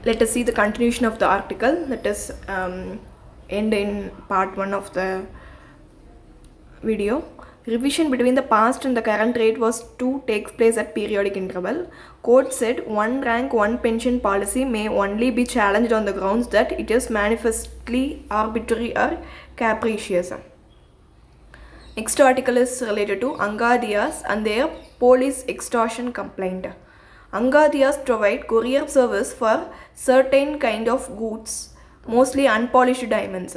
Let us see the continuation of the article. Let us end in part 1 of the video. Revision between the past and the current rate was to take place at periodic interval. Court said one rank one pension policy may only be challenged on the grounds that it is manifestly arbitrary or capricious. Next article is related to Angadiyas and their police extortion complaint. Angadiyas provide courier service for certain kind of goods, mostly unpolished diamonds.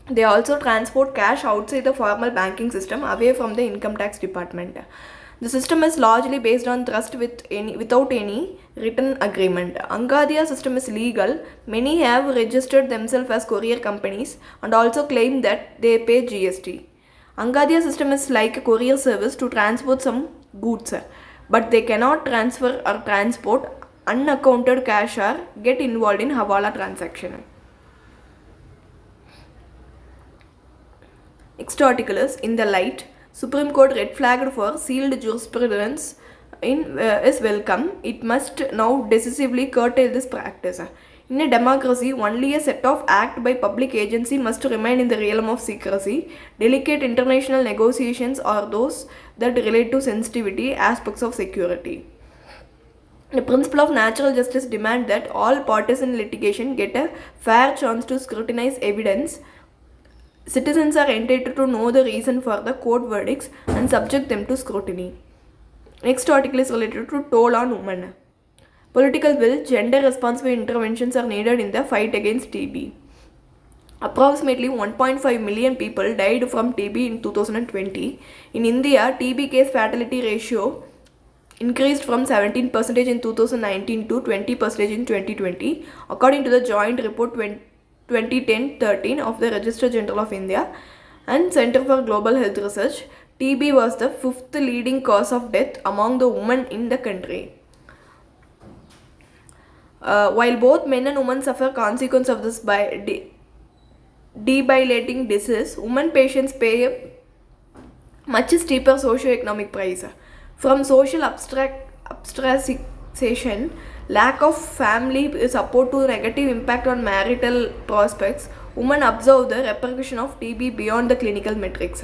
They also transport cash outside the formal banking system away from the income tax department. The system is largely based on trust without any written agreement. Angadya system is legal. Many have registered themselves as courier companies and also claim that they pay GST. Angadya system is like a courier service to transport some goods, but they cannot transfer or transport unaccounted cash or get involved in hawala transaction. Next article is in the light. Supreme Court red flagged for sealed jurisprudence is welcome. It must now decisively curtail this practice. In a democracy, only a set of acts by public agency must remain in the realm of secrecy. Delicate international negotiations are those that relate to sensitivity aspects of security. The principle of natural justice demands that all parties in litigation get a fair chance to scrutinize evidence. Citizens are entitled to know the reason for the court verdicts and subject them to scrutiny. Next article is related to toll on women. Political will, gender responsive interventions are needed in the fight against TB. Approximately 1.5 million people died from TB in 2020. In India, TB case fatality ratio increased from 17% in 2019 to 20% in 2020, according to the joint report 2010-13 of the Registrar General of India and Center for Global Health Research. TB was the 5th leading cause of death among the women in the country. While both men and women suffer consequences of this debilitating disease, women patients pay a much steeper socio-economic price. From social abstraction, lack of family support to negative impact on marital prospects, women observe the repercussion of TB beyond the clinical metrics.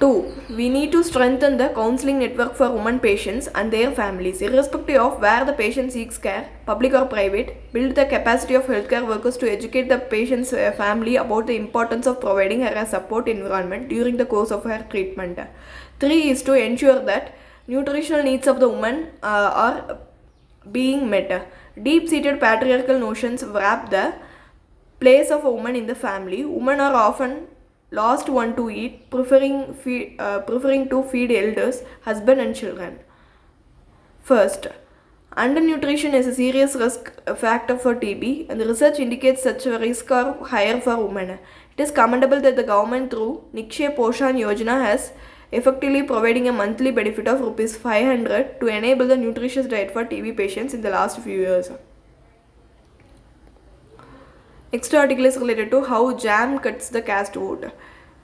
2. We need to strengthen the counseling network for women patients and their families, irrespective of where the patient seeks care, public or private. Build the capacity of healthcare workers to educate the patient's family about the importance of providing her a support environment during the course of her treatment. 3 is to ensure that nutritional needs of the woman are being met. Deep-seated patriarchal notions wrap the place of a woman in the family. Women are often last one to eat, preferring to feed elders, husband and children. First, undernutrition is a serious risk factor for TB, and the research indicates such a risk are higher for women. It is commendable that the government through Nikshay Poshan Yojana has effectively providing a monthly benefit of Rs 500 to enable the nutritious diet for TB patients in the last few years. Next article is related to how JAM cuts the caste vote.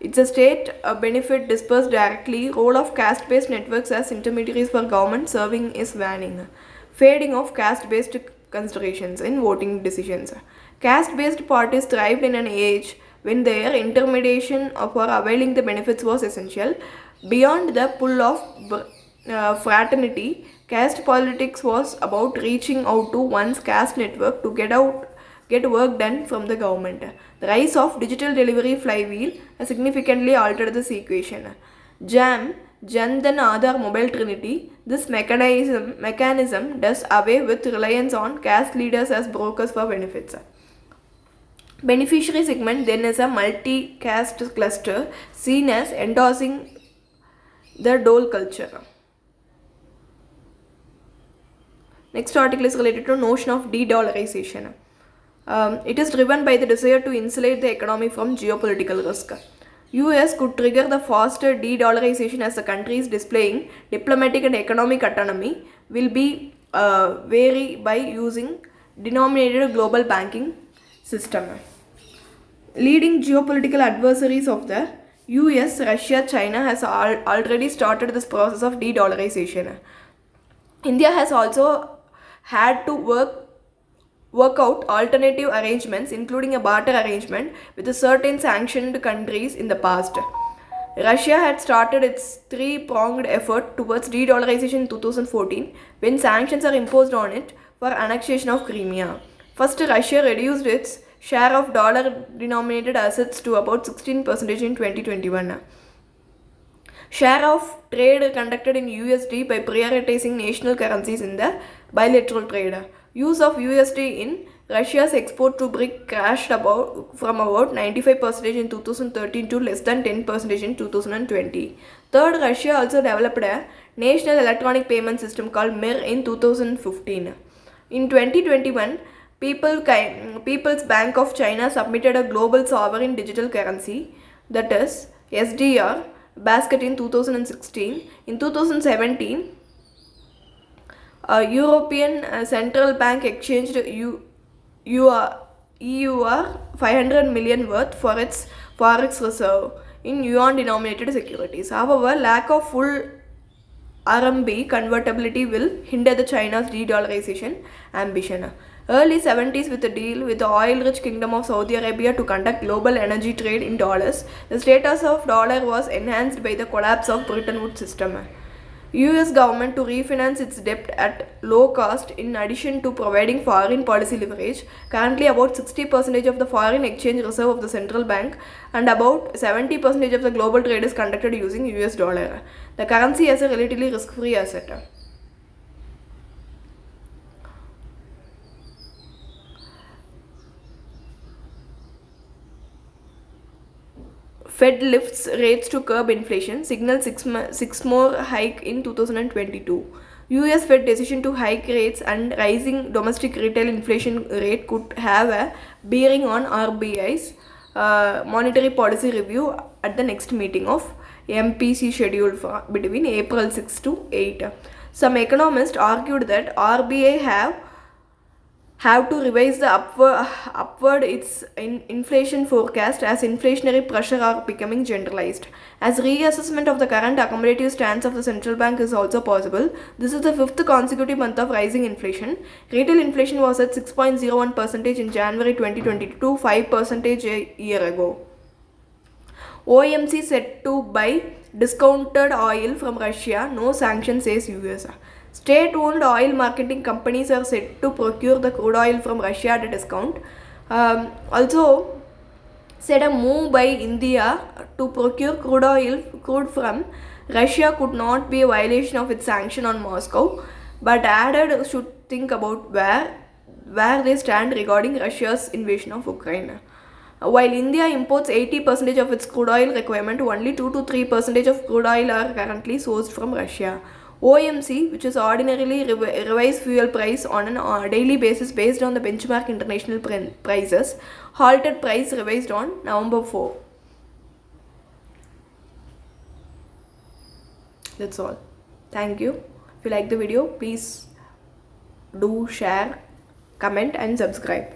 It's a state benefit dispersed directly. Role of caste-based networks as intermediaries for government serving is waning. Fading of caste-based considerations in voting decisions. Caste-based parties thrived in an age when their intermediation for availing the benefits was essential. Beyond the pull of fraternity, caste politics was about reaching out to one's caste network to get work done from the government. The rise of digital delivery flywheel has significantly altered this equation. JAM, Jan Dhan Aadhaar Mobile Trinity, this mechanism does away with reliance on caste leaders as brokers for benefits. Beneficiary segment then is a multi-caste cluster seen as endorsing the dole culture. Next article is related to notion of de-dollarization. It is driven by the desire to insulate the economy from geopolitical risk. US could trigger the faster de-dollarization as the countries displaying diplomatic and economic autonomy will be vary by using denominated global banking system. Leading geopolitical adversaries of the US, Russia, China has already started this process of de-dollarization. India has also had to work out alternative arrangements, including a barter arrangement with certain sanctioned countries in the past. Russia had started its three-pronged effort towards de-dollarization in 2014 when sanctions are imposed on it for annexation of Crimea. First, Russia reduced its share of dollar-denominated assets to about 16% in 2021. Share of trade conducted in USD by prioritizing national currencies in the bilateral trade. Use of USD in Russia's export to BRIC crashed from about 95% in 2013 to less than 10% in 2020. Third, Russia also developed a national electronic payment system called MIR in 2015. In 2021, People's Bank of China submitted a global sovereign digital currency, that is SDR, basket in 2016. In 2017, European Central Bank exchanged EUR 500 million worth for its forex reserve in yuan denominated securities. However, lack of full RMB convertibility will hinder the China's de-dollarization ambition. Early 70s, with a deal with the oil-rich Kingdom of Saudi Arabia to conduct global energy trade in dollars, the status of dollar was enhanced by the collapse of Bretton Woods system. US government to refinance its debt at low cost in addition to providing foreign policy leverage. Currently about 60% of the foreign exchange reserve of the central bank and about 70% of the global trade is conducted using US dollar. The currency is a relatively risk-free asset. Fed lifts rates to curb inflation, signals six more hike in 2022. US Fed decision to hike rates and rising domestic retail inflation rate could have a bearing on RBI's monetary policy review at the next meeting of MPC scheduled for between April 6 to 8. Some economists argued that RBI have to revise the upward its inflation forecast as inflationary pressure are becoming generalized. As reassessment of the current accommodative stance of the central bank is also possible, this is the fifth consecutive month of rising inflation. Retail inflation was at 6.01% in January 2022, 5% a year ago. OMC said to buy discounted oil from Russia, no sanctions, says US. State-owned oil marketing companies are said to procure the crude oil from Russia at a discount. Also, said a move by India to procure crude from Russia could not be a violation of its sanction on Moscow, but added should think about where they stand regarding Russia's invasion of Ukraine. While India imports 80% of its crude oil requirement, only 2 to 3% of crude oil are currently sourced from Russia. OMC, which is ordinarily revise fuel price on a daily basis based on the benchmark international prices, halted price revised on November 4. That's all. Thank you. If you like the video, please do share, comment and subscribe.